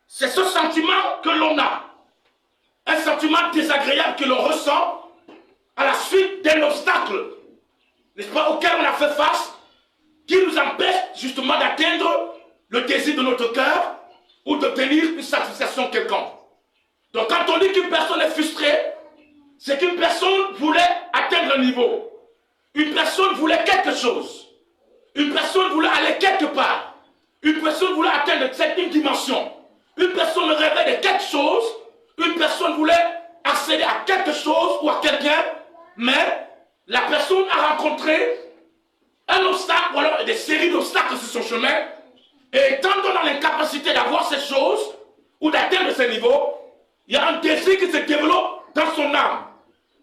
C'est ce sentiment que l'on a. Un sentiment désagréable que l'on ressent à la suite d'un obstacle, n'est-ce pas, auquel on a fait face, qui nous empêche justement d'atteindre le désir de notre cœur ou d'obtenir une satisfaction quelconque. Donc quand on dit qu'une personne est frustrée, c'est qu'une personne voulait atteindre un niveau. Une personne voulait quelque chose. Une personne voulait aller quelque part. Une personne voulait atteindre une dimension. Une personne rêvait de quelque chose. Une personne voulait accéder à quelque chose ou à quelqu'un, mais la personne a rencontré un obstacle ou alors des séries d'obstacles sur son chemin, et étant dans l'incapacité d'avoir ces choses ou d'atteindre ces niveaux, il y a un désir qui se développe dans son âme,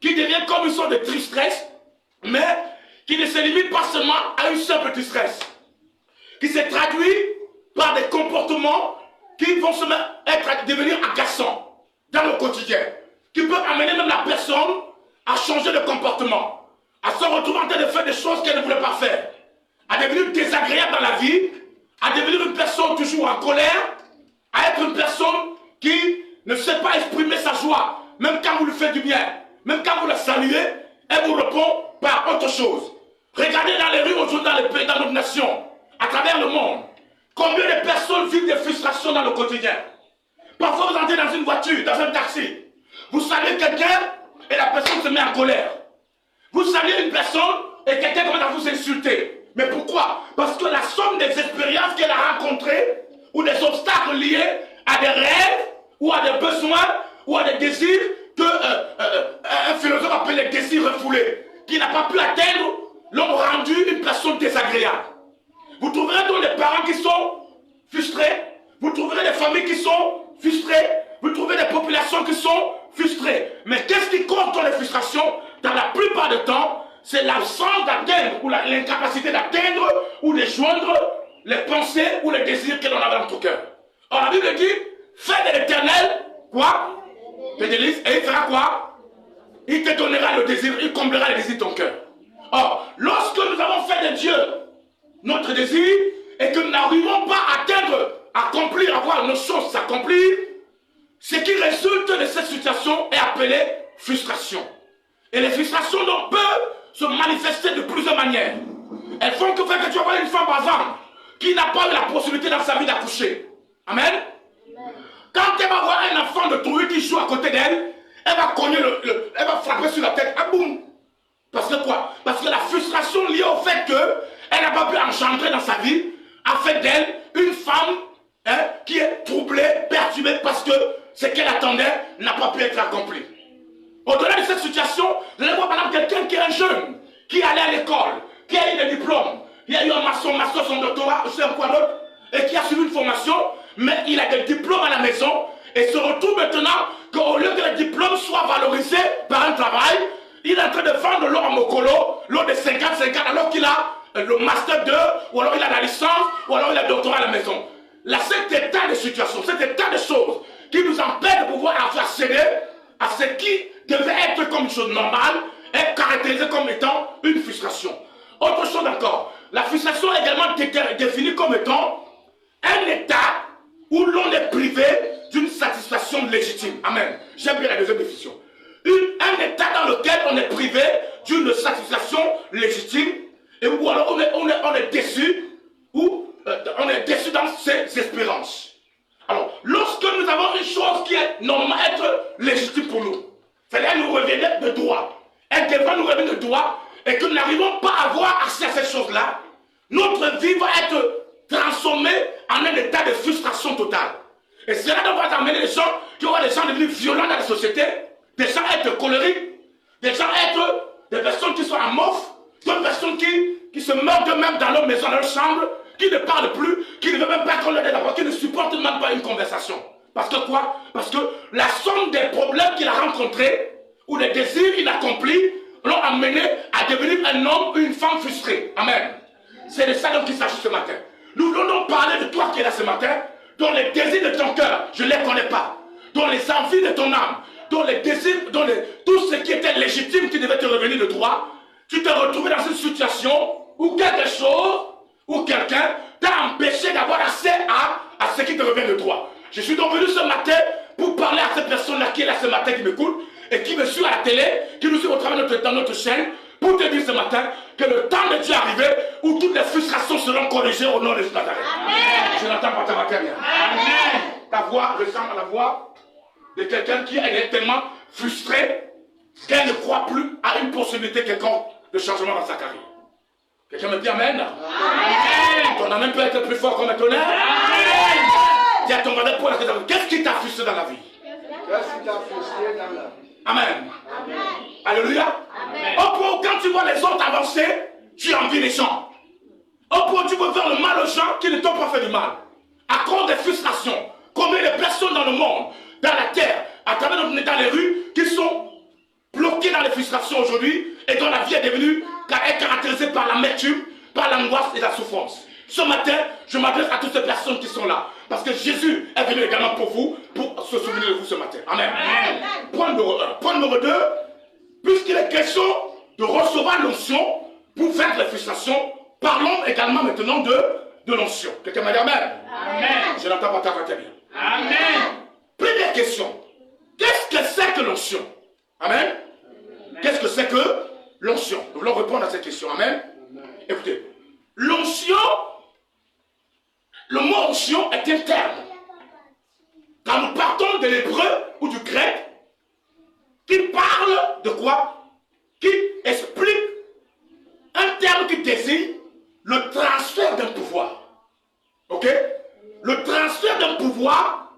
qui devient comme une sorte de tristesse, mais qui ne se limite pas seulement à une simple tristesse, qui se traduit par des comportements qui vont devenir agaçants dans le quotidien, qui peuvent amener même la personne à changer de comportement, à se retrouver en train de faire des choses qu'elle ne voulait pas faire, à devenir désagréable dans la vie, à devenir une personne toujours en colère, à être une personne qui ne sait pas exprimer sa joie, même quand vous lui faites du bien, même quand vous la saluez, elle vous répond par autre chose. Regardez dans les rues aujourd'hui, dans les pays, dans notre nation, à travers le monde, combien de personnes vivent des frustrations dans le quotidien. Parfois vous entrez dans une voiture, dans un taxi, vous saluez quelqu'un et la personne se met en colère. Vous saluez une personne et quelqu'un commence à vous insulter. Mais pourquoi? Parce que la somme des expériences qu'elle a rencontrées ou des obstacles liés à des rêves ou à des besoins ou à des désirs que un philosophe appelle les désirs refoulés, qui n'a pas pu atteindre, l'ont rendu une personne désagréable. Vous trouverez donc des parents qui sont frustrés, vous trouverez des familles qui sont frustrées, vous trouvez des populations qui sont frustrées. Mais qu'est-ce qui cause dans les frustrations? Dans la plupart du temps, c'est l'absence d'atteindre ou l'incapacité d'atteindre ou de joindre les pensées ou les désirs que l'on a dans notre cœur. Or la Bible dit, fais de l'Éternel, quoi? Tes délices, et il fera quoi? Il te donnera le désir, il comblera les désirs de ton cœur. Or, lorsque nous avons fait de Dieu notre désir, et que nous n'arrivons pas à atteindre, accomplir, avoir nos choses s'accomplir, ce qui résulte de cette situation est appelé frustration. Et les frustrations donc peuvent se manifester de plusieurs manières. Elles font que tu vas voir une femme, par exemple, qui n'a pas eu la possibilité dans sa vie d'accoucher. Amen. Quand elle va voir un enfant de trouille qui joue à côté d'elle, elle va cogner elle va frapper sur la tête, ah boum. Parce que quoi? Parce que la frustration liée au fait qu'elle n'a pas pu engendrer dans sa vie a fait d'elle une femme qui est troublée, perturbée, parce que ce qu'elle attendait n'a pas pu être accompli. Au-delà de cette situation, vous allez voir par exemple quelqu'un qui est un jeune, qui allait à l'école, qui a eu des diplômes, il a eu un master, son doctorat, je sais quoi d'autre, et qui a suivi une formation, mais il a des diplômes à la maison, et se retrouve maintenant qu'au lieu que les diplômes soient valorisés par un travail, il est en train de vendre l'or à Mokolo, l'or de 50-50, alors qu'il a le master 2, ou alors il a la licence, ou alors il a le doctorat à la maison. Là, cet état de situation, cet état de choses qui nous empêche de pouvoir accéder à ce qui devait être comme une chose normale est caractérisé comme étant une frustration. Autre chose encore, la frustration est également définie comme étant un état où l'on est privé d'une satisfaction légitime. Amen. J'aime bien la deuxième définition. Un état dans lequel on est privé d'une satisfaction légitime et où alors on est déçu ou on est déçu dans ses espérances. Alors, lorsque nous avons une chose qui est normalement être légitime pour nous, c'est-à-dire nous revenir de droit, elle devrait nous revenir de droit, et que nous n'arrivons pas à avoir accès à cette chose-là, notre vie va être transformée en un état de frustration totale. Et cela va amener les gens qui vont des gens devenus violents dans la société, des gens être colériques, des gens être des personnes qui sont amorphes, des personnes qui se meurent d'eux-mêmes dans leur maison, dans leur chambre, qui ne parlent plus, qui ne veulent même pas qu'on leur dise la parole, qui ne supportent même pas une conversation. Parce que quoi? Parce que la somme des problèmes qu'il a rencontrés, ou des désirs inaccomplis, l'ont amené à devenir un homme ou une femme frustrée. Amen. C'est de ça dont il s'agit ce matin. Nous voulons parler de toi qui es là ce matin, dont les désirs de ton cœur, je ne les connais pas, dont les envies de ton âme, dont les désirs, tout ce qui était légitime qui devait te revenir de droit, tu t'es retrouvé dans une situation où quelque chose ou quelqu'un t'a empêché d'avoir accès à ce qui te revient de droit. Je suis donc venu ce matin pour parler à cette personne-là qui est là ce matin, qui m'écoute, et qui me suit à la télé, qui nous suit au travers de notre chaîne, pour te dire ce matin que le temps de Dieu est arrivé où toutes les frustrations seront corrigées au nom de Jésus. Je n'entends pas ta matérielle. Amen. Ta voix ressemble à la voix de quelqu'un qui est tellement frustré qu'elle ne croit plus à une possibilité quelconque de changement dans sa carrière. Quelqu'un me dit Amen. Amen. Ton amen peut être plus fort comme un tonnerre. Amen. Dis à ton voisin pour la question, qu'est-ce qui t'a frustré dans la vie? Qu'est-ce qui t'a frustré dans la vie? Amen. Amen. Alléluia. Amen. Au point où quand tu vois les autres avancer, tu envies les gens. Au point où tu veux faire le mal aux gens qui ne t'ont pas fait du mal. À cause des frustrations. Combien de personnes dans le monde, dans la terre, à travers dans les rues, qui sont bloquées dans les frustrations aujourd'hui et dont la vie est devenue caractérisée par l'amertume, par l'angoisse et la souffrance. Ce matin, je m'adresse à toutes ces personnes qui sont là. Parce que Jésus est venu également pour vous, pour se souvenir de vous ce matin. Amen. Amen. Point numéro 1. Point numéro 2, puisqu'il est question de recevoir l'onction pour vaincre les frustrations, parlons également maintenant de l'onction. Quelqu'un m'a dit Amen. Amen. Je n'entends pas ta voix très bien. Amen. Première question. Qu'est-ce que c'est que l'onction? Amen. Qu'est-ce que c'est que l'onction? Nous voulons répondre à cette question. Amen. Écoutez, l'onction, le mot onction est un terme. Quand nous partons de l'hébreu ou du grec, qui parle de quoi? Qui explique un terme qui désigne le transfert d'un pouvoir. Ok? Le transfert d'un pouvoir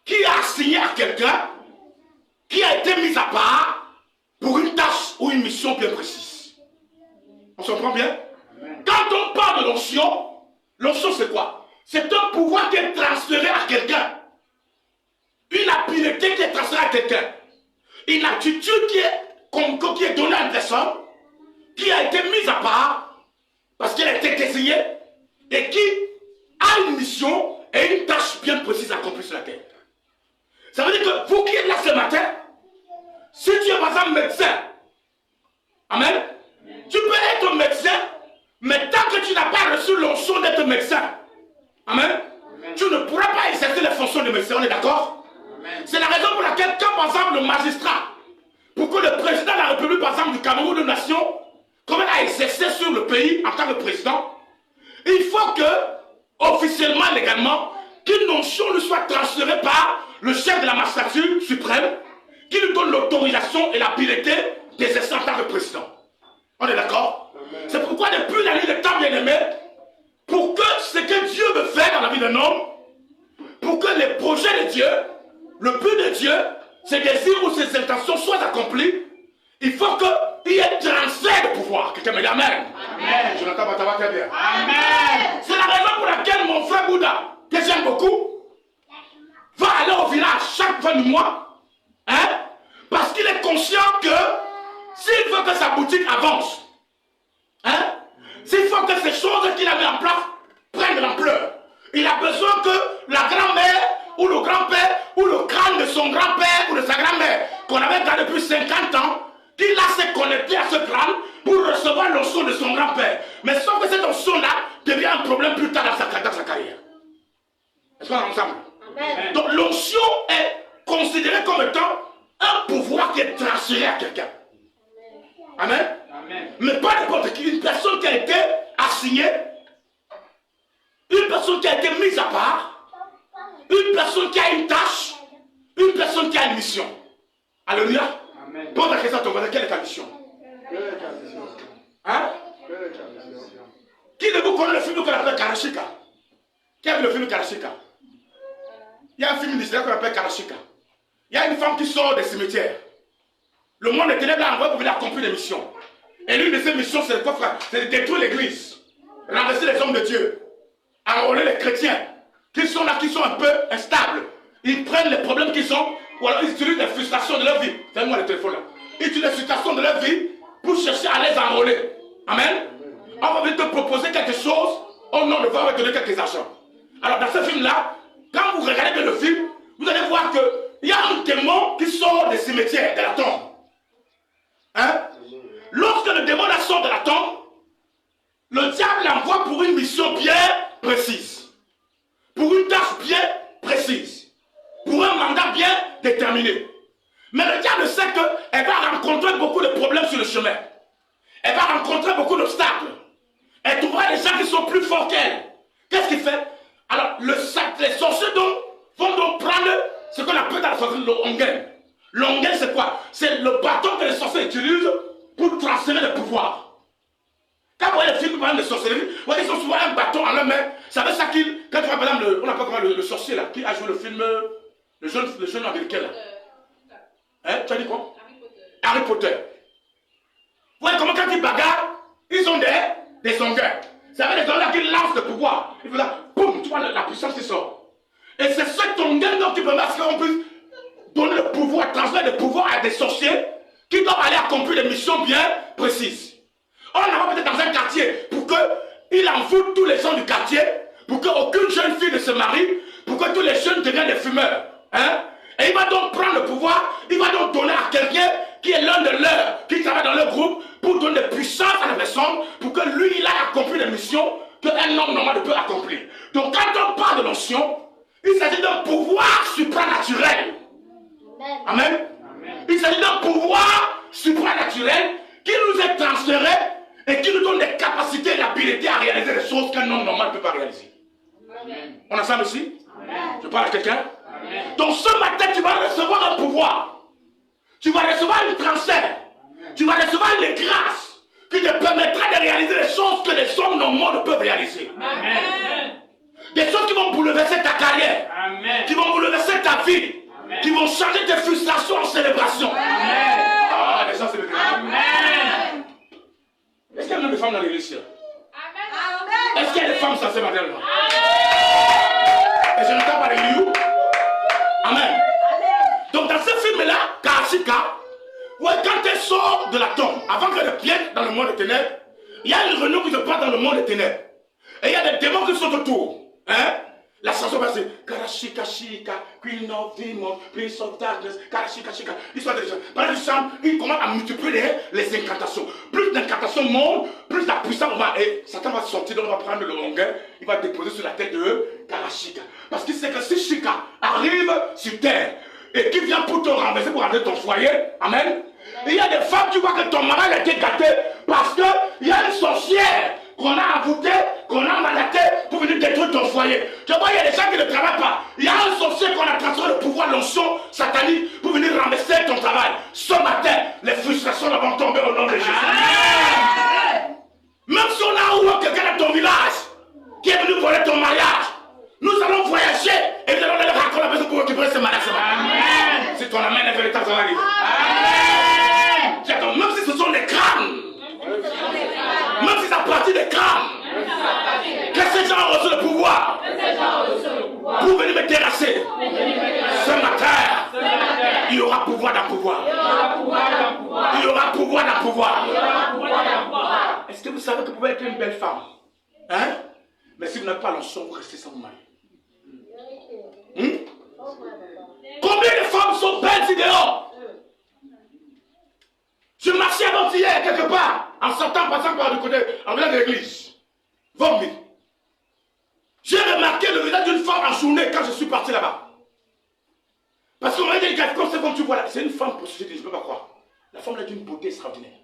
qui est assigné à quelqu'un, qui a été mis à part pour une tâche ou une mission bien précise. On se comprend bien? Quand on parle de l'onction, l'onction c'est quoi? C'est un pouvoir qui est transféré à quelqu'un. Une habileté qui est transférée à quelqu'un. Une attitude qui est donnée à une personne, qui a été mise à part, parce qu'elle a été désignée, et qui a une mission et une tâche bien précise à accomplir sur la terre. Ça veut dire que vous qui êtes là ce matin, si tu es par exemple médecin, amen, tu peux être médecin, mais tant que tu n'as pas reçu l'onction d'être médecin, amen, tu ne pourras pas exercer les fonctions de médecin, on est d'accord? C'est la raison pour laquelle quand par exemple le magistrat, pour que le président de la République par exemple du Cameroun de nation, commence à exercer sur le pays en tant que président, il faut que, officiellement, légalement, qu'une onction lui soit transférée par le chef de la magistrature suprême, qui lui donne l'autorisation et l'habileté d'exercer en tant que président. On est d'accord? C'est pourquoi depuis la nuit des temps bien aimés, pour que ce que Dieu veut faire dans la vie d'un homme, pour que les projets de Dieu, le but de Dieu, ses désirs ou ses intentions soient accomplis, il faut qu'il y ait transfert de pouvoir. Quelqu'un me dit Amen. Amen. Je n'entends pas ta voix très bien. Amen. C'est la raison pour laquelle mon frère Bouddha, que j'aime beaucoup, va aller au village chaque fin du mois, hein, parce qu'il est conscient que s'il veut que sa boutique avance, hein, s'il faut que ces choses qu'il a mis en place prennent de l'ampleur, il a besoin que la grand-mère ou le grand-père ou le crâne de son grand-père ou de sa grand-mère qu'on avait gardé depuis 50 ans, qu'il a s'est connecté à ce crâne pour recevoir l'onction de son grand-père. Mais sauf que cette onction-là devient un problème plus tard dans sa carrière. Est-ce qu'on est ensemble? Amen. Donc l'onction est considérée comme étant un pouvoir qui est transféré à quelqu'un. Amen. Amen. Mais pas n'importe qui, une personne qui a été assignée, une personne qui a été mise à part, une personne qui a une tâche, une personne qui a une mission. Alléluia. Amen. Pose la question à ton voisin, quelle est ta mission? Hein? Qui de vous connaît le film qu'on appelle Karashika? Qui a vu le film Karashika? Il y a un film d'Israël qu'on appelle Karashika. Il y a une femme qui sort des cimetières. Le monde est ténèbres l'a envoyé pour venir accomplir des missions. Et l'une de ses missions, c'est quoi, frère? C'est de détruire l'église, renverser les hommes de Dieu, enrôler les chrétiens, qui sont là, qui sont un peu instables. Ils prennent les problèmes qu'ils ont, ou alors ils utilisent les frustrations de leur vie. Fais-moi le téléphone là. Ils utilisent les frustrations de leur vie pour chercher à les enrôler. Amen. On va venir te proposer quelque chose, au nom de Dieu, on va te donner quelques argents. Alors dans ce film-là, quand vous regardez bien le film, vous allez voir qu'il y a un démon qui sort des cimetières, de la tombe. Hein? Lorsque le démon sort de la tombe, le diable l'envoie pour une mission bien précise. Pour une tâche bien précise. mandat bien déterminé. Mais le diable sait qu'elle va rencontrer beaucoup de problèmes sur le chemin. Elle va rencontrer beaucoup d'obstacles. Elle trouvera des gens qui sont plus forts qu'elle. Qu'est-ce qu'il fait? Alors, les sorciers vont donc prendre ce qu'on appelle dans la sorcellerie le onguel. Le onguel, c'est quoi? C'est le bâton que les sorciers utilisent pour transférer le pouvoir. Quand vous voyez les films, par exemple, de sorcellerie, vous voyez, ils ont souvent un bâton en leur main. Ça veut ça qu'ils, quand tu vois, par exemple, on appelle comment le sorcier là, qui a joué le film, le jeune américain là. Hein, tu as dit quoi? Harry Potter. Vous voyez comment quand ils bagarrent, ils ont des ongueurs. Ça veut dire des ongueurs qui lancent le pouvoir. Il faut là, boum, tu vois la puissance qui sort. Et c'est cet ongueur donc qui permet à ce qu'on puisse donner le pouvoir, transmettre le pouvoir à des sorciers qui doivent aller accomplir des missions bien précises. On en va peut-être dans un quartier pour qu'il envoûte tous les gens du quartier, pour qu'aucune jeune fille ne se marie, pour que tous les jeunes deviennent des fumeurs. Hein? Et il va donc prendre le pouvoir, il va donc donner à quelqu'un qui est l'un de leurs, qui travaille dans leur groupe, pour donner de puissance à la personne, pour que lui, il aille accomplir des missions qu'un homme normal ne peut accomplir. Donc quand on parle de l'onction, il s'agit d'un pouvoir supranaturel. Amen. Il s'agit d'un pouvoir supranaturel qui nous est transféré et qui nous donne des capacités et l'habilité à réaliser des choses qu'un homme normal ne peut pas réaliser. Amen. On est ensemble ici? Amen. Je parle à quelqu'un? Donc ce matin, tu vas recevoir un pouvoir. Tu vas recevoir une transfert. Tu vas recevoir une grâce qui te permettra de réaliser des choses que les hommes normaux ne peuvent réaliser. Amen. Des choses qui vont bouleverser ta carrière. Amen. Qui vont bouleverser ta vie. Amen. Qui vont changer tes frustrations en célébration. Amen. Ah, les gens c'est le Amen. Est-ce qu'il y a des femmes dans l'église? Est-ce qu'il y a des femmes censées maternellement? Et je n'entends pas les lieux. Amen. Donc dans ce film-là, Karashika, ouais, quand elle sort de la tombe, avant qu'elle ne vienne dans le monde des ténèbres, il y a une réunion qui se passe dans le monde des ténèbres. Et il y a des démons qui sont autour. Hein? La chanson va dire Karashika Shika, Queen of Demons, Prince of Darkness, Karashika Shika. L'histoire des gens. Par exemple, il commence à multiplier les incantations. Plus d'incantations montent, plus la puissance va. Et Satan va sortir, donc on va prendre le longueur, il va déposer sur la tête de Karashika. Parce qu'il sait que si Shika arrive sur terre et qui vient pour te renverser, pour rentrer ton foyer, amen. Et il y a des femmes, tu vois que ton mari a été gâté parce qu'il y a une sorcière qu'on a envoûté, qu'on a mandaté pour venir détruire ton foyer. Tu vois, il y a des gens qui ne travaillent pas. Il y a un sorcier qu'on a transféré le pouvoir, l'onction satanique pour venir renverser ton travail. Ce matin, les frustrations vont tomber au nom de Jésus. Même si on a ou quelqu'un dans ton village qui est venu voler ton mariage, nous allons voyager et nous allons aller raconter la personne pour récupérer ce mariage. Amen. Si ton amène est véritable, ça va arriver. Amen. Même si ce sont des crânes, même si ça partit des crânes, que ces gens ont reçu le pouvoir pour venir me terrasser. Ce matin, il y aura pouvoir d'un pouvoir. Il y aura pouvoir d'un pouvoir. Est-ce que vous savez que vous pouvez être une belle femme? Hein? Mais si vous n'avez pas l'onction, vous restez sans mari. Combien de femmes sont belles ici dehors? Je marchais avant-hier quelque part, en sortant, passant par le côté, en venant de l'église. Vombi. J'ai remarqué le visage d'une femme en journée quand je suis parti là-bas. Parce qu'on m'a dit, comme tu vois là, c'est une femme prostituée, je ne peux pas croire. La femme est d'une beauté extraordinaire.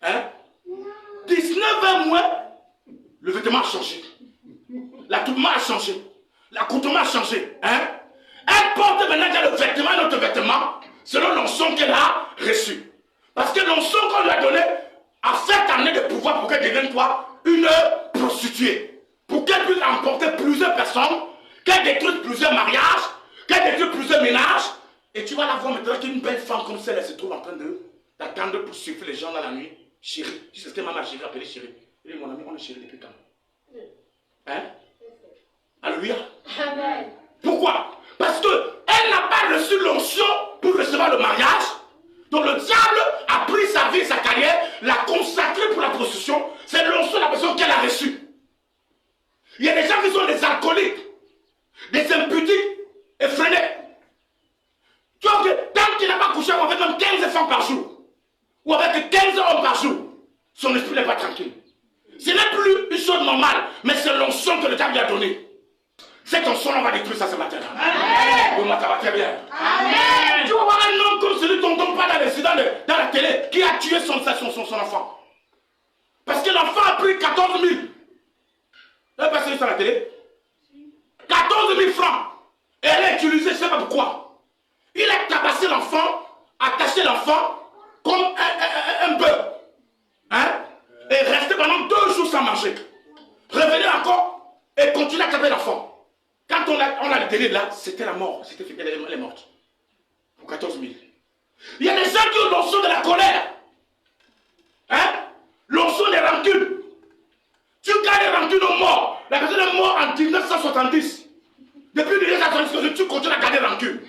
Hein? 19 ans moins, le vêtement a changé. L'attroupement a changé. L'accoutrement a changé. Hein? Elle porte maintenant le vêtement, notre vêtement, selon l'onction qu'elle a reçu. Parce que l'onction qu'on lui a donnée a fait amener de pouvoir pour qu'elle devienne quoi? Une prostituée. Pour qu'elle puisse emporter plusieurs personnes, qu'elle détruise plusieurs mariages, qu'elle détruise plusieurs ménages. Et tu vas la voir maintenant qu'une belle femme comme celle, elle se trouve en train d'attendre pour suivre les gens dans la nuit. Chérie, tu sais ce que maman chérie appelée chérie. Elle dit, mon ami, on est chérie depuis quand? Hein? Alléluia. Amen. Pourquoi? Parce qu'elle n'a pas reçu l'onction pour recevoir le mariage. Donc le diable a pris sa vie, sa carrière, l'a consacrée pour la prostitution. C'est l'onction de la personne qu'elle a reçue. Il y a des gens qui sont des alcooliques, des impudiques, effrénés. Tu vois que tant qu'il n'a pas couché avec même 15 femmes par jour, ou avec 15 hommes par jour, son esprit n'est pas tranquille. Ce n'est plus une chose normale, mais c'est l'onction que le diable lui a donnée. Cette onction, on va détruire ça ce matin. Au moi, ça va très bien. Amen. Tu vas voir un homme comme celui dont on parle dans la télé qui a tué son enfant. Parce que l'enfant a pris 14 000. Vous avez pas vu ça à la télé? 14 000 francs. Et elle a utilisé, je ne sais pas pourquoi. Il a tabassé l'enfant, attaché l'enfant comme un bœuf. Hein? Et resté pendant 2 jours sans manger. Revenir encore et continuer à taper l'enfant. Quand on a le télé là, c'était la mort. Elle est morte. Pour 14 000. Il y a des gens qui ont l'onction de la colère. Hein? L'onction des rancunes. Tu gardes les rancunes aux morts. La personne est morte en 1970. Depuis 1970, tu continues à garder rancune.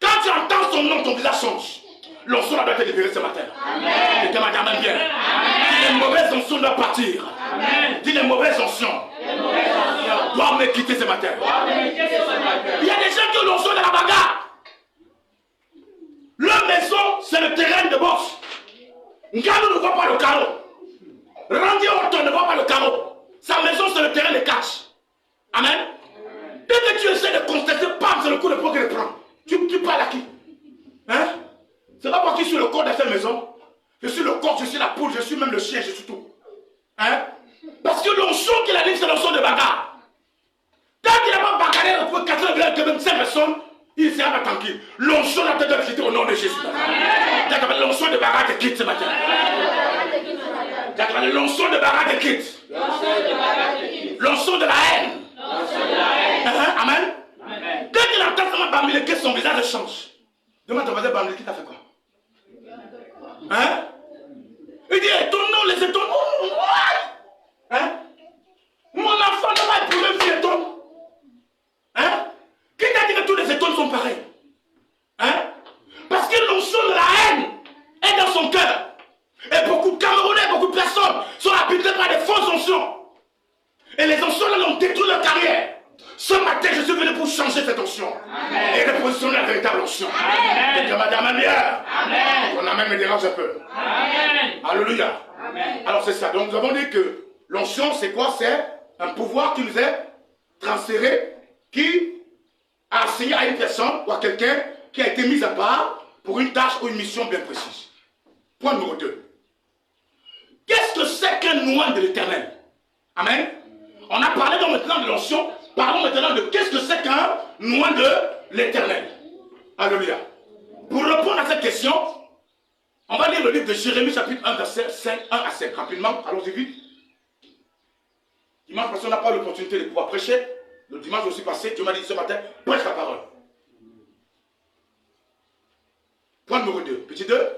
Quand tu entends son nom, ton visage change. L'onction doit être libérée ce matin. Amen. Et que madame aime bien. Amen. Les mauvaises oncions doivent partir. Amen. Dis les mauvaises oncions. Doivent me quitter ce matin. Il y a des gens qui ont l'onction de la bagarre. Leur maison, c'est le terrain de boxe. Ngano ne voit pas le carreau. Randy Orton ne voit pas le carreau. Sa maison, c'est le terrain de catch. Amen. Dès que tu essaies de contester, bam, c'est le coup de poing qu'il prend. Tu parles à qui? Hein? C'est pas parce que je suis le corps de cette maison. Je suis le corps, je suis la poule, je suis même le chien, je suis tout. Hein? Parce que l'onction qu'il a dit, c'est l'onction de bagarre. Tant qu'il n'a pas bagarré pour 85 personnes, il ne sera pas tranquille. L'onction doit être quittée au nom de Jésus. L'onction de bagarre te quitte ce matin. L'onction de bagarre te quitte. L'onction de la haine. Amen. Dès qu'il entend seulement Bamileke, son visage change. Demande à ton voisin, Bamileke, t'as fait quoi? Hein? Il dit, étonne-nous, les étonnes. Hein? Mon enfant ne va éprouver plus étonne. Hein? Qui t'a dit que tous les étonnes sont pareils? Hein? Parce que l'onction de la haine est dans son cœur. Et beaucoup de Camerounais, beaucoup de personnes sont habités par des fausses oncions. Et les oncions là ont détruit leur carrière. Ce matin, je suis venu pour changer cette onction. Amen. Et repositionner la véritable onction. Et que madame aime bien. Ton amen me dérange un peu. Amen. Alléluia. Amen. Alors c'est ça. Donc nous avons dit que l'onction, c'est quoi? C'est un pouvoir qui nous est transféré, qui a assigné à une personne ou à quelqu'un qui a été mis à part pour une tâche ou une mission bien précise. Point numéro 2. Qu'est-ce que c'est qu'un oint de l'Éternel? Amen. On a parlé donc maintenant de l'onction. Parlons maintenant de qu'est-ce que c'est qu'un oint de l'Éternel. Alléluia. Pour répondre à cette question, on va lire le livre de Jérémie chapitre 1 verset 1 à 5. Rapidement, allons-y vite. Dimanche passé, on n'a pas l'opportunité de pouvoir prêcher. Le dimanche aussi passé, Dieu m'a dit ce matin, prêche la parole. Point numéro 2. Petit 2.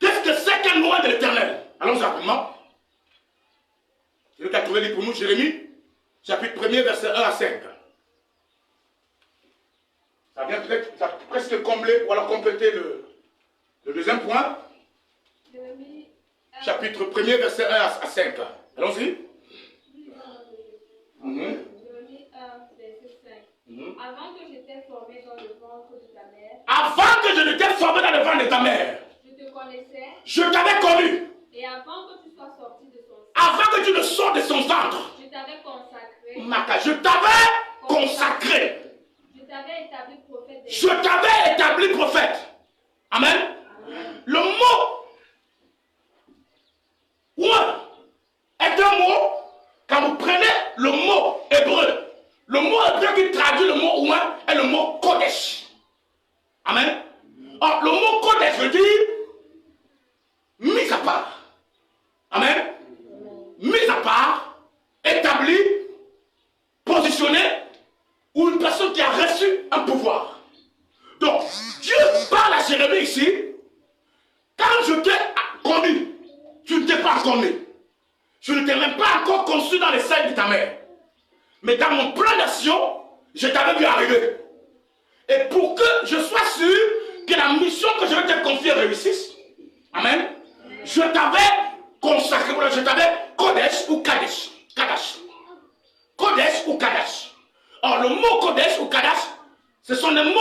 Qu'est-ce que c'est qu'un oint de l'Éternel? Allons-y rapidement. C'est le qui a trouvé pour nous, Jérémie, chapitre 1er, verset 1 à 5. Ça vient peut-être, ça presque combler, ou alors compléter le deuxième point. Chapitre 1er, verset 1 à 5. Allons-y. Jérémie 1, verset 5. Avant que je t'ai formé dans le ventre de ta mère. Avant que je ne t'ai formé dans le ventre de ta mère. Je te connaissais. Je t'avais connu. Et avant que tu sois sorti de son ventre. Avant que tu ne sortes de son ventre. Je t'avais consacré. Je t'avais consacré. Je t'avais établi prophète. Je t'avais établi prophète. Amen. Le mot oint est un mot, quand vous prenez le mot hébreu, le mot hébreu qui traduit le mot oint est le mot Kodesh. Amen. Or, le mot Kodesh veut dire mis à part. Amen. Mis à part, établi, positionné, ou une personne qui a reçu un pouvoir. Donc, Dieu parle à Jérémie ici. Quand je t'ai connu, tu ne t'es pas encore né. Je ne t'ai même pas encore conçu dans les seins de ta mère. Mais dans mon plan d'action, je t'avais vu arriver. Et pour que je sois sûr que la mission que je vais te confier réussisse, amen, je t'avais consacré, je t'avais Kodesh ou Kadesh. Kadash. Kodesh ou Kadash. Or, le mot Kodesh ou Kadash, ce sont des mots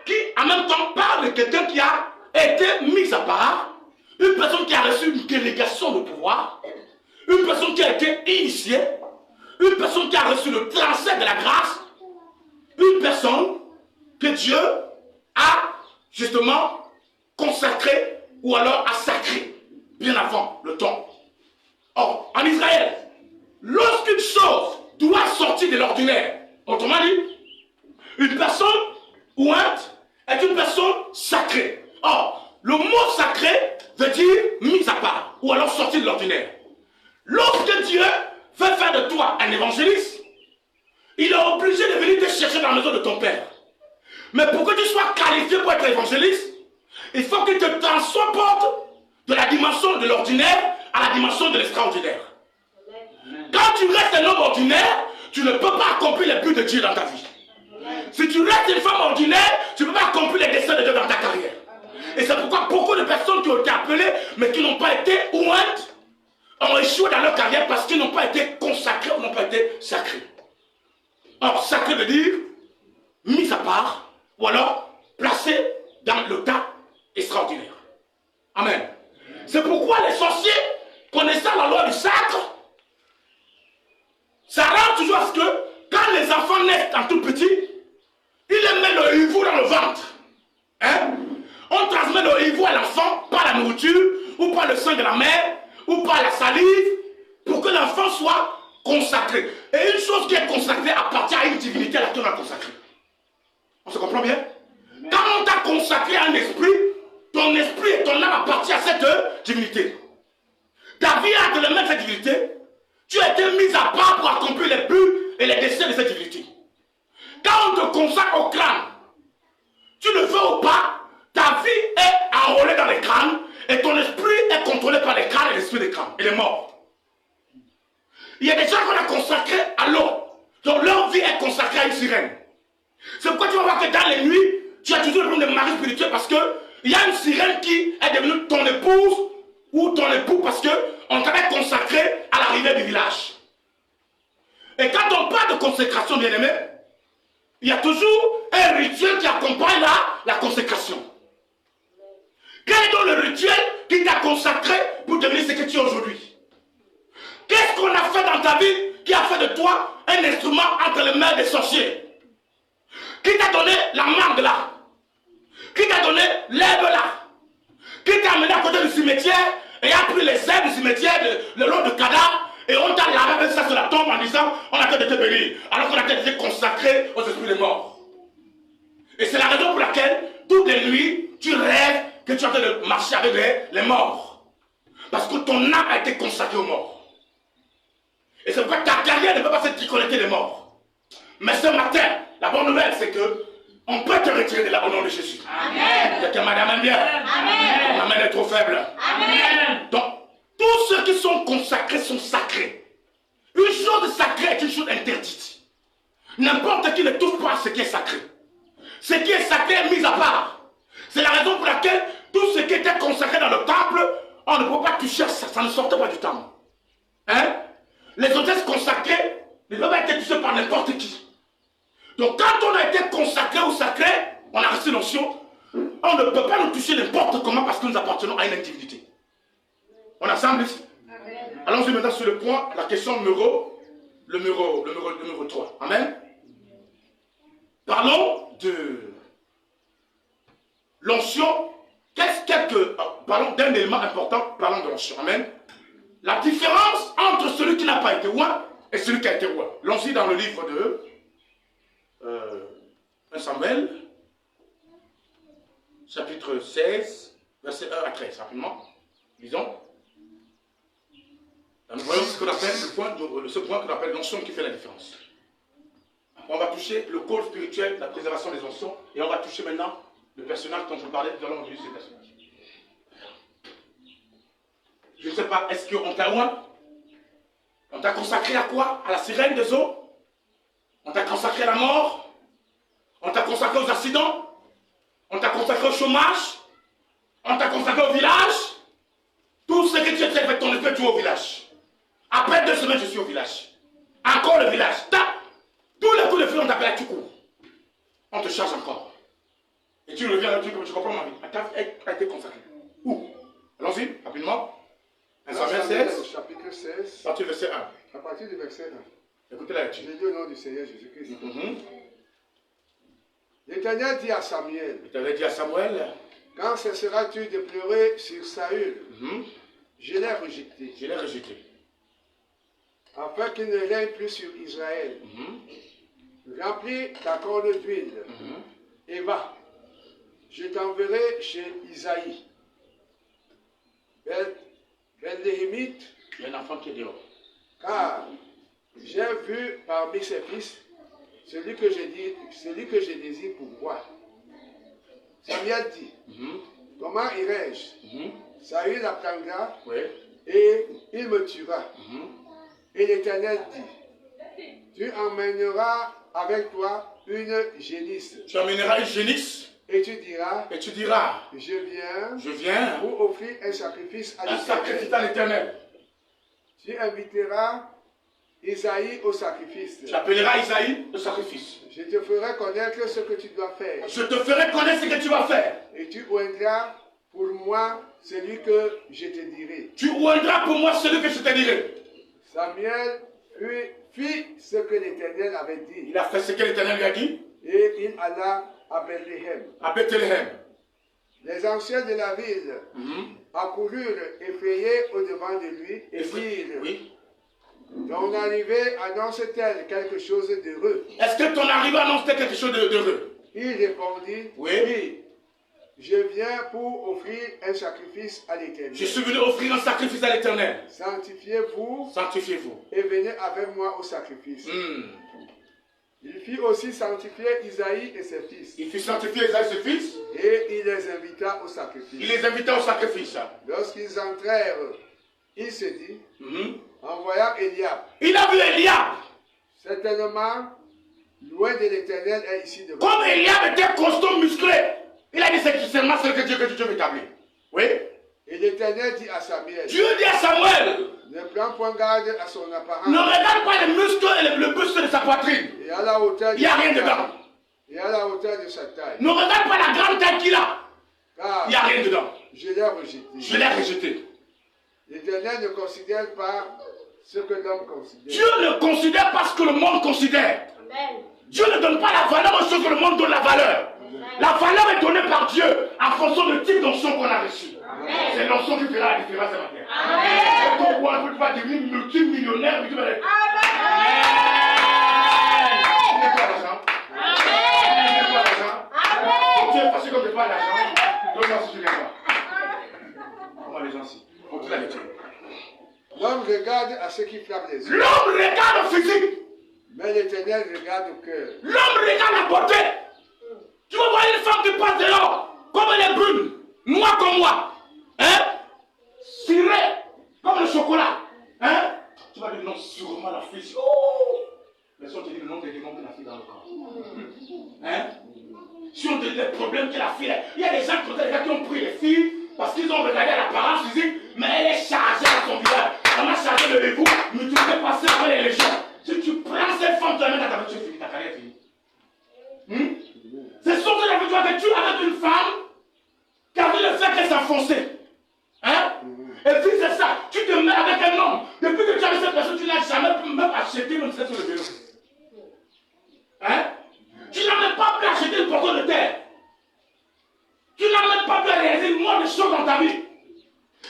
qui, en même temps, parlent de quelqu'un qui a été mis à part, une personne qui a reçu une délégation de pouvoir, une personne qui a été initiée, une personne qui a reçu le transfert de la grâce, une personne que Dieu a justement consacré ou alors a sacré bien avant le temps. Or, en Israël, lorsqu'une chose doit sortir de l'ordinaire, autrement dit, une personne ointe est une personne sacrée. Or, le mot sacré veut dire mise à part ou alors sortir de l'ordinaire. Lorsque Dieu veut faire de toi un évangéliste, il est obligé de venir te chercher dans la maison de ton père. Mais pour que tu sois qualifié pour être évangéliste, il faut qu'il te transporte de la dimension de l'ordinaire à la dimension de l'extraordinaire. Quand tu restes un homme ordinaire, tu ne peux pas accomplir les buts de Dieu dans ta vie. Si tu restes une femme ordinaire, tu ne peux pas accomplir les desseins de Dieu dans ta carrière. Et c'est pourquoi beaucoup de personnes qui ont été appelées, mais qui n'ont pas été ointes, ont échoué dans leur carrière parce qu'ils n'ont pas été consacrés ou n'ont pas été sacrés. Or, sacré veut dire mis à part ou alors placé dans le tas extraordinaire. Amen. C'est pourquoi les sorciers, connaissant la loi du sacre, ça rend toujours à ce que quand les enfants naissent en tout petit, ils les mettent le hibou dans le ventre. Hein? On transmet le hibou à l'enfant par la nourriture ou par le sang de la mère ou par la salive pour que l'enfant soit consacré. Et une chose qui est consacrée appartient à une divinité à laquelle on a consacré. On se comprend bien? Quand on t'a consacré à un esprit, ton esprit et ton âme appartiennent à cette divinité. Ta vie a de le mettre cette divinité. Tu as été mis à part pour accomplir les buts et les desseins de cette divinité. Quand on te consacre au crâne, tu le veux ou pas, ta vie est enrôlée dans les crânes et ton esprit est contrôlé par les crânes et l'esprit des crânes. Il est mort. Il y a des gens qu'on a consacrés à l'eau. Donc leur vie est consacrée à une sirène. C'est pourquoi tu vas voir que dans les nuits, tu as toujours le problème de mari spirituel parce qu'il y a une sirène qui est devenue ton épouse ou ton époux parce qu'on t'avait consacré à l'arrivée du village. Et quand on parle de consécration, bien aimé, il y a toujours un rituel qui accompagne la consécration. Quel est donc le rituel qui t'a consacré pour devenir ce que tu es aujourd'hui? Qu'est-ce qu'on a fait dans ta vie qui a fait de toi un instrument entre les mains des sorciers? Qui t'a donné la marde là? Qui t'a donné l'herbe là? Qui t'a amené à côté du cimetière et a pris les herbes du cimetière, le lot de cadavres, et on t'a lavé avec ça sur la tombe en disant on a été béni, alors qu'on a été consacré aux esprits des morts. Et c'est la raison pour laquelle toutes les nuits tu rêves que tu es en train de marcher avec les morts. Parce que ton âme a été consacrée aux morts. Et c'est pourquoi ta carrière ne peut pas se déconnecter des morts. Mais ce matin, la bonne nouvelle, c'est que on peut te retirer de là au nom de Jésus. Amen. Quelqu'un m'amène bien. Amen. Mon amène est trop faible. Amen. Donc, tous ceux qui sont consacrés sont sacrés. Une chose sacrée est une chose interdite. N'importe qui ne touche pas à ce qui est sacré. Ce qui est sacré est mis à part. C'est la raison pour laquelle tout ce qui était consacré dans le temple, on ne peut pas toucher à ça, ça ne sortait pas du temple. Hein? Les hôtesses consacrées ne peuvent pas être touchées par n'importe qui. Donc quand on a été consacré ou sacré, on a reçu notion, on ne peut pas nous toucher n'importe comment parce que nous appartenons à une divinité. On est ensemble ici? Allons-y maintenant sur le point, la question numéro 3. Amen. Parlons de l'onction. Parlons d'un élément important, parlons de l'onction. Amen. La différence entre celui qui n'a pas été roi et celui qui a été roi. Allons-y dans le livre de 1 Samuel, chapitre 16, verset 1 à 13, rapidement. Lisons. Nous voyons ce qu'on appelle ce point qu'on appelle l'onction qui fait la différence. On va toucher le code spirituel, la préservation des oncions, et on va toucher maintenant le personnage dont je parlais, nous allons utiliser ce personnage. Je ne sais pas, est-ce qu'on t'a oint? On t'a consacré à quoi? À la sirène des eaux? On t'a consacré à la mort? On t'a consacré aux accidents? On t'a consacré au chômage? On t'a consacré au village? Tout ce que tu as fait avec ton esprit, tu es au village. Après 2 semaines, je suis au village. Encore le village. Tous les coups de feu, on t'appelle à tu cours. On te charge encore. Et tu reviens, tu comprends ma vie. Ta vie a été consacrée. Où? Allons-y, rapidement. 1 Samuel 16. Chapitre 16. À partir du verset 1. À partir du verset 1. Écoutez la lecture. J'ai dit au nom du Seigneur Jésus-Christ. L'Éternel dit à Samuel, L'Éternel dit à Samuel, quand cesseras-tu de pleurer sur Saül? mhm, Je l'ai rejeté, je l'ai rejeté. afin qu'il ne règne plus sur Israël. Mhm, Remplis ta corne d'huile mhm. et va. Je t'enverrai chez Isaïe. Bethléemite, Il y a un enfant qui est dehors. car j'ai vu parmi ses fils celui que je désire pour moi. Samuel dit, Mhm, comment irai-je? mhm, Saül apprendra oui. et il me tuera. Mhm. Et l'Éternel dit, tu emmèneras avec toi une génisse Tu amèneras une génisse et tu diras, et tu diras, je je viens pour offrir un sacrifice à un sacrifice l'Éternel. à l'Éternel. Tu inviteras Isaïe au sacrifice. Tu appelleras Isaïe le sacrifice. Je te ferai connaître ce que tu dois faire. Je te ferai connaître ce que tu vas faire. Et tu oindras pour moi celui que je te dirai. Tu oindras pour moi celui que je te dirai. Samuel fit ce que l'Éternel avait dit. Il a fait ce que l'Éternel lui a dit Et il alla à Bethléem. à Bethléem. Les anciens de la ville Mhm. accoururent effrayés au-devant de lui et dirent, Oui. ton arrivée annonce-t-elle quelque chose d'heureux? Est-ce que ton arrivée annonce quelque chose d'heureux? Il répondit, Oui. je viens pour offrir un sacrifice à l'Éternel. Je suis venu offrir un sacrifice à l'Éternel. Sanctifiez-vous Sanctifiez-vous. et venez avec moi au sacrifice. Il fit aussi sanctifier Isaïe et ses fils, Il fit sanctifier Isaïe ses fils. et il les invita au sacrifice. Il les invita au sacrifice. Lorsqu'ils entrèrent, il se dit, Mhm. en voyant Eliab, Il a vu Eliab. certainement, loin de l'Éternel est ici devant. Comme Eliab était costaud, musclé, il a dit c'est seulement ce que Dieu veut établir. Oui. Et l'Éternel dit à Samuel, Dieu dit à Samuel, ne prends point garde à son apparence ne regarde pas les muscles et le buste de sa poitrine. et à la hauteur de Il n'y a sa rien taille. dedans. Et à la hauteur de sa taille. Ne regarde pas la grande taille qu'il a. Car Il n'y a rien dedans. je l'ai rejeté. Je l'ai rejeté. L'Éternel ne considère pas ce que l'homme considère. Dieu ne considère pas ce que le monde considère. Amen. Dieu ne donne pas la valeur aux choses que le monde donne la valeur. La valeur est donnée par Dieu en fonction du type d'onction qu'on a reçu. C'est l'onction qui fera la différence ce matin. Et ton roi ne peut pas devenir multimillionnaire. Mais tu vas être... Tu n'as pas l'argent. Tu n'as pas l'argent. Tu es passé comme tu n'as pas l'argent. Donne-moi si tu n'as pas. Comment les gens ici? Continue la lecture. L'homme regarde à ce qui frappe les yeux, L'homme regarde le physique. mais l'Éternel regarde au cœur. L'homme regarde la beauté. Tu vas voir une femme qui passe dehors, comme elle est brune, noire comme moi, hein, cirée, comme le chocolat, hein. Tu vas dire non, sûrement la fille. Oh! Mais si on te dit le nom des démons que la fille dans le corps, hein. Si on te dit les problèmes que la fille a, il y a des gens qui ont pris les filles parce qu'ils ont regardé l'apparence physique, mais elle est chargée dans son visage. On a chargé le l'égout, mais tu peux passer après les légions. Si tu prends cette femme, tu la mets dans ta voiture, tu finis, ta carrière est finie. C'est sûr que la vie que tu avec une femme qui a vu le fait qu'elle s'enfonçait. Hein? Et puis c'est ça, tu te mets avec un homme. Depuis que tu as vu cette personne, tu n'as jamais pu même acheter même sur le vélo. Hein? Tu n'as même pas pu acheter le porteur de terre. Tu n'as même pas pu réaliser le moins de choses dans ta vie.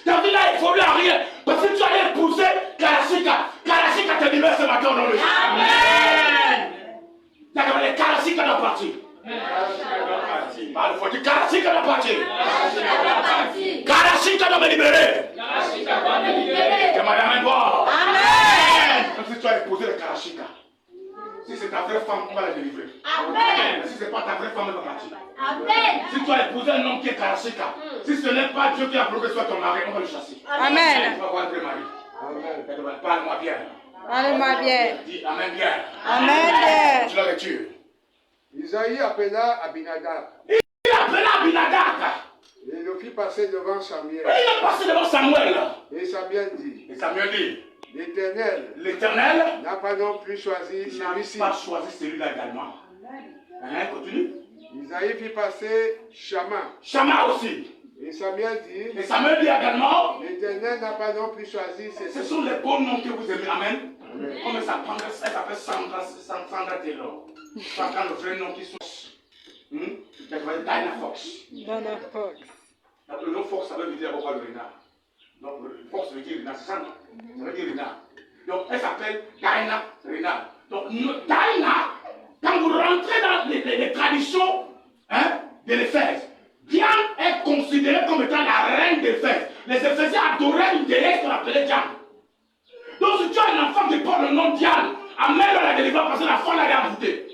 Ta vie n'a évolué à rien. Parce que tu allais épouser Karachika. Karachika te libère ce matin au nom de Jésus. Amen. D'accord, les Karachika doivent partir. Il faut dire Karachika doit partir. Karachika doit me libérer. Que madame est bonne. Amen. Même si tu as épousé le Karachika. Si c'est ta vraie femme, on va la délivrer. Amen. Mais si ce n'est pas ta vraie femme, elle va partir. Amen. Si tu as épousé un homme qui est Karachika, si ce n'est pas Dieu qui a bloqué sur ton mari, on va le chasser. Amen. Tu vas voir tes maris. Amen. Parle-moi bien. Parle-moi bien. Dis Amen bien. Amen bien. Tu la lecture. Isaïe appela Abinadab Il appela Abinadab. et le fit passer devant Samuel. Et il est passé devant Samuel. Et Samuel dit, Et Samuel dit, l'Éternel n'a pas non plus choisi n'a celui-ci. pas choisi celui-là également. Hein, continue. Isaïe fit passer Shama. Shama aussi. Et Samuel dit, Et Samuel dit également, l'Éternel n'a pas non plus choisi ce ceci. sont les bons noms que vous aimez. Amen. Comme ça prend, elle s'appelle Sandra Taylor. Ça prend le vrai nom qui sont. Tu as trouvé Diana Fox. Dana Fox. Donc, le nom Fox, ça veut dire d'abord le renard. Donc, Fox veut dire renard, c'est ça, non? Ça veut dire renard. Donc, elle s'appelle Diana Renard. Donc, Diana, quand vous rentrez dans les traditions de l'Éphèse, Diane est considérée comme étant la reine d'Éphèse. Les Éphésiens adoraient une déesse qu'on appelait Diane. Donc, si tu as un enfant qui porte le nom Diane, amène-le à la délivrance parce que la femme l'a envoûté.